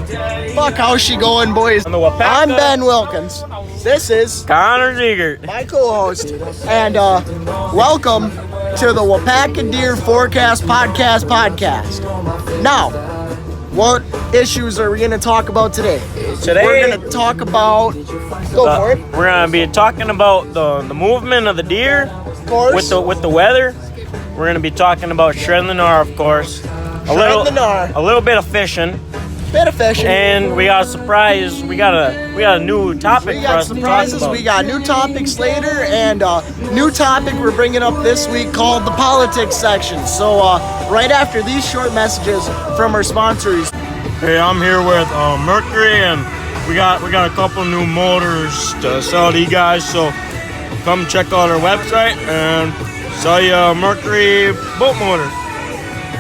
Fuck, how's she going, boys? On the Waupaca. I'm Ben Wilkins. This is Connor Ziegert, my co-host, and welcome to the Waupaca Deer Forecast Podcast. Now, what issues are we going to talk about today? Today, we're going to talk about. Go for it. We're going to be talking about the movement of the deer, Of course. with the weather. We're going to be talking about shredding the gnar, of course. A little bit of fishing. And we got a surprise. We got a new topic for us to talk about. We got new topics later, and new topic we're bringing up this week called the politics section. So right after these short messages from our sponsors. Hey, I'm here with Mercury, and we got a couple new motors to sell to you guys. So come check out our website and sell you a Mercury boat motor.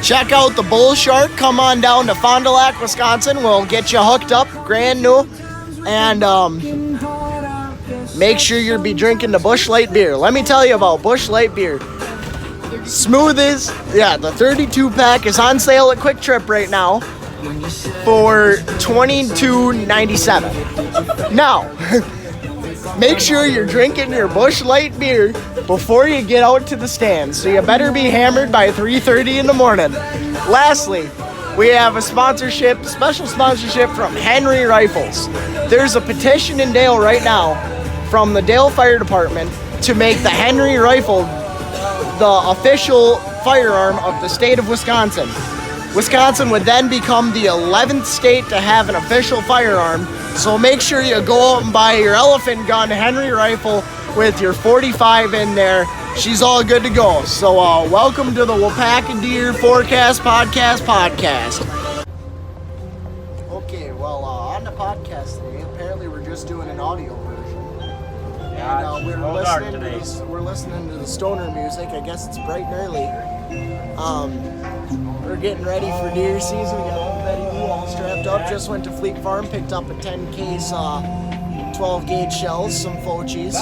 Check out the Bull Shark. Come on down to Fond du Lac, Wisconsin. We'll get you hooked up, brand new. And make sure you'll be drinking the Busch Light beer. Let me tell you about Busch Light beer. Smooth as, the 32 pack is on sale at Quick Trip right now for $22.97. Now, make sure you're drinking your Busch Light beer before you get out to the stands. So you better be hammered by 3:30 in the morning. Lastly, we have a special sponsorship from Henry Rifles. There's a petition in Dale right now from the Dale Fire Department to make the Henry rifle the official firearm of the state of Wisconsin. Wisconsin would then become the 11th state to have an official firearm. So make sure you go out and buy your elephant gun Henry rifle with your 45 in there. She's all good to go. So welcome to the Waupaca Deer Forecast Podcast. Okay, well on the podcast today, apparently we're just doing an audio version. And we're listening to the stoner music. I guess it's bright and early. We're getting ready for deer season. We got old Betty Lou all strapped up. Just went to Fleet Farm, picked up a 10 case 12 gauge shells, some Fochies.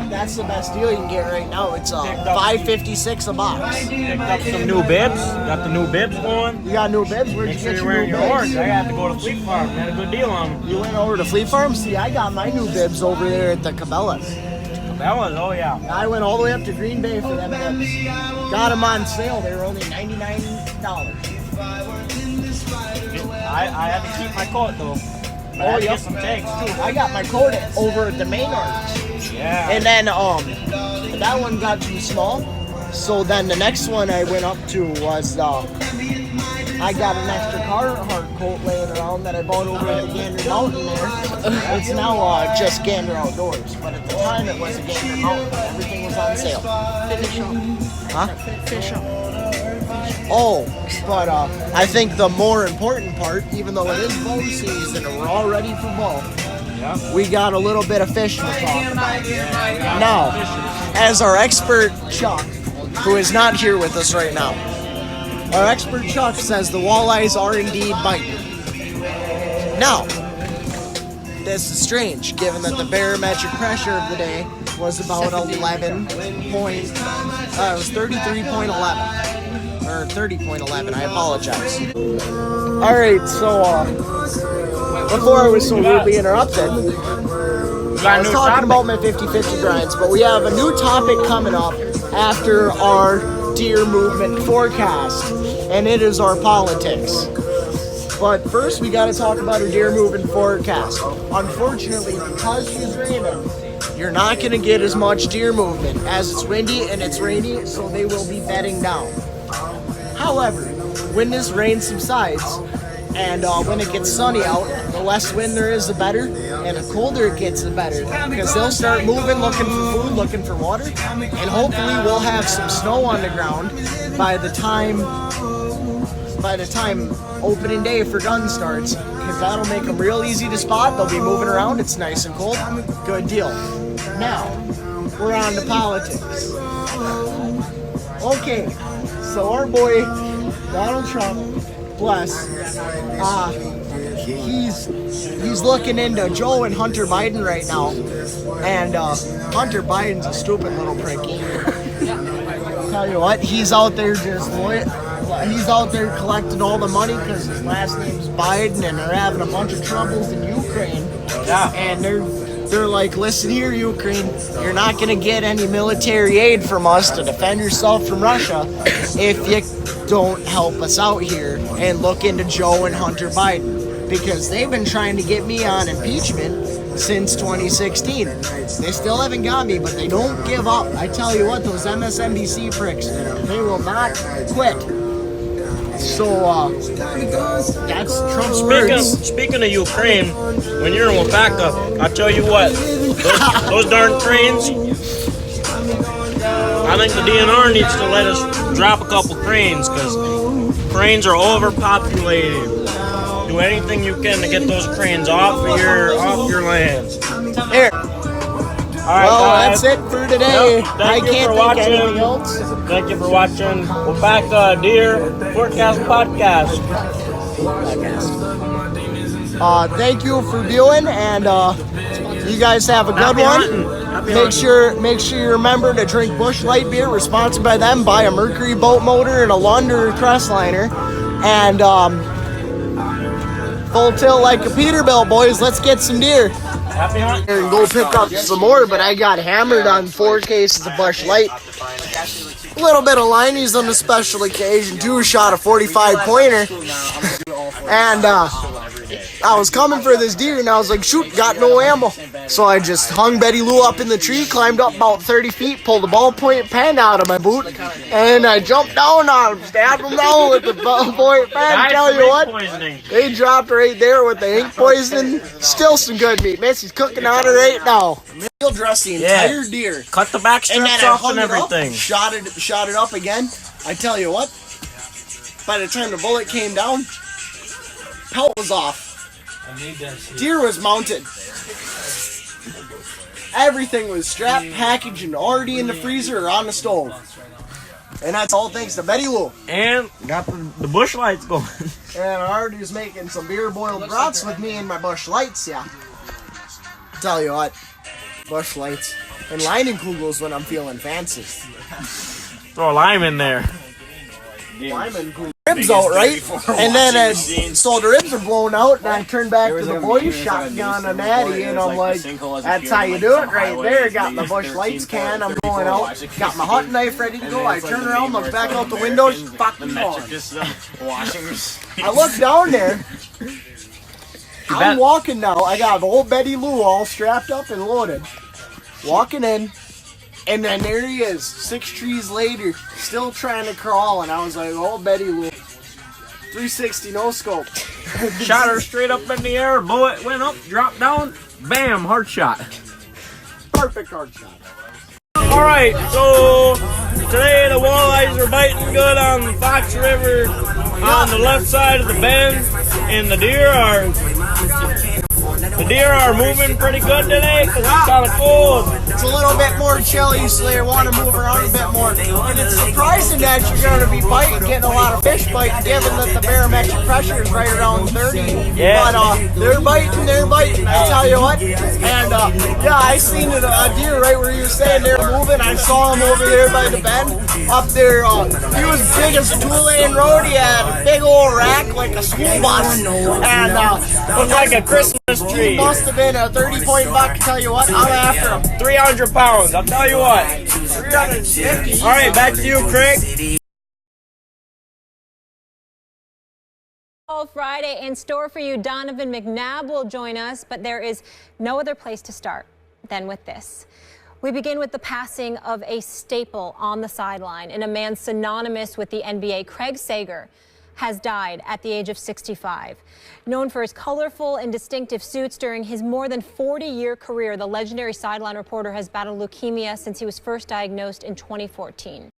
That's the best deal you can get right now. It's $5.56 a box. Picked up some new bibs. Got the new bibs going. You got new bibs? Where'd Make you sure get you're your wearing new your bibs? orange. I got to go to Fleet Farm. Had a good deal on them. You went over to Fleet Farm? See, I got my new bibs over there at the Cabela's. Cabela's? Oh yeah. I went all the way up to Green Bay for them bibs. Got them on sale. They were only $99. I had to keep my coat though. But I had to get some tags too. I got my coat over at the main arch. Yeah. And then that one got too small. So then the next one I went up to was I got an extra Carhartt coat laying around that I bought over at the Gander Mountain there. It's now just Gander Outdoors, but at the time it was a Gander Mountain. Everything was on sale. Fish up. Oh, but I think the more important part, even though it is bow season and we're all ready for bow, we got a little bit of fishing to talk about. Now, as our expert Chuck, who is not here with us right now, our expert Chuck says the walleyes are indeed biting. Now, this is strange, given that the barometric pressure of the day was about 11 point, it was 33.11. Or 30.11, I apologize. Alright, so before I was so rudely interrupted, I was talking about my 50-50 grinds, but we have a new topic coming up after our deer movement forecast, and it is our politics. But first, we got to talk about our deer movement forecast. Unfortunately, because she's raining, you're not going to get as much deer movement as it's windy and it's rainy, so they will be bedding down. However, when this rain subsides and when it gets sunny out, the less wind there is, the better, and the colder it gets, the better, because they'll start moving, looking for food, looking for water, and hopefully we'll have some snow on the ground by the time opening day for gun starts, because that'll make them real easy to spot. They'll be moving around. It's nice and cold. Good deal. Now, we're on to politics. Okay. So our boy, Donald Trump, bless, he's looking into Joe and Hunter Biden right now, and Hunter Biden's a stupid little prickie. Tell you what, he's out there just he's out there collecting all the money because his last name's Biden, and they're having a bunch of troubles in Ukraine. Yeah. And they're like, listen here, Ukraine, you're not going to get any military aid from us to defend yourself from Russia if you don't help us out here and look into Joe and Hunter Biden. Because they've been trying to get me on impeachment since 2016. They still haven't got me, but they don't give up. I tell you what, those MSNBC pricks, they will not quit. So, that's Trump's words. Speaking of Ukraine, when you're in Waupaca, I tell you what, those darn cranes, I think the DNR needs to let us drop a couple cranes, because cranes are overpopulated. Do anything you can to get those cranes off your land. Here. All right, Well, guys. that's it for today. Yep. I Thank you can't for think watching. anything else. Thank you for watching Waupaca Deer Forecast Podcast. Thank you for viewing, and you guys have a good Happy one. hunting. Happy Make sure you remember to drink Busch Light beer. We're sponsored by them. Buy a Mercury boat motor and a Lunder Crestliner, and full tilt like a Peterbilt, boys. Let's get some deer. Happy hunting. And go pick up some more, but I got hammered on 4 cases of Busch Light. A little bit of Liney's on a special occasion too. Shot a 45 pointer, and I was coming for this deer, and I was like, shoot, got no ammo. So I just hung Betty Lou up in the tree, climbed up about 30 feet, pulled a ballpoint pen out of my boot, and I jumped down on him, stabbed him down with the ballpoint pen. Tell you what, they dropped right there with the ink poisoning. Still some good meat. Missy's cooking on it right now. Meal dress the entire deer. Cut the back And then strips I off hung and it up, everything. shot it up again. I tell you what, by the time the bullet came down, pelt was off. Deer was mounted. Everything was strapped, packaged, and already in the freezer or on the stove. And that's all thanks to Betty Lou. And got the bush lights going. And I already was making some beer boiled brats with me and my Busch Lights, yeah. Tell you what, Busch Lights and Leinenkugels when I'm feeling fancy. Throw a lime in there. Leinenkugels. Ribs out, right? And then so the ribs are blown out, and I turned back to the boys, shotgun a natty, and I'm like, that's how you do it right there. Got my Busch Lights can, I'm going out, got my hunting knife ready to go. I turn around, look back out the window, she's fucking gone. I look down there, I'm walking now, I got old Betty Lou all strapped up and loaded, walking in. And then there he is, 6 trees later, still trying to crawl, and I was like, oh, Betty Lou. 360 no scope. Shot her straight up in the air, bullet went up, dropped down, bam, hard shot. Perfect hard shot. Alright, so today the walleyes are biting good on the Fox River on the left side of the bend, and the deer are moving pretty good today because it's kind of cold. It's a little bit more chilly, so they want to move around a bit more. And it's surprising that you're going to be biting, getting a lot of fish biting, given that the barometric pressure is right around 30. Yeah. But they're biting, I tell you what. And yeah, I seen a deer right where you were saying they're moving. I saw him over there by the bend. Up there, he was big as a 2-lane road. He had a big old rack like a school bus. And Looked like a Christmas tree. he must have been a 30-point buck. I tell you what, I'm after him. 300 pounds, I'll tell you what. 350. Alright, back to you, Craig. All Friday in store for you. Donovan McNabb will join us, but there is no other place to start than with this. We begin with the passing of a staple on the sideline and a man synonymous with the NBA. Craig Sager has died at the age of 65. Known for his colorful and distinctive suits during his more than 40-year career, the legendary sideline reporter has battled leukemia since he was first diagnosed in 2014.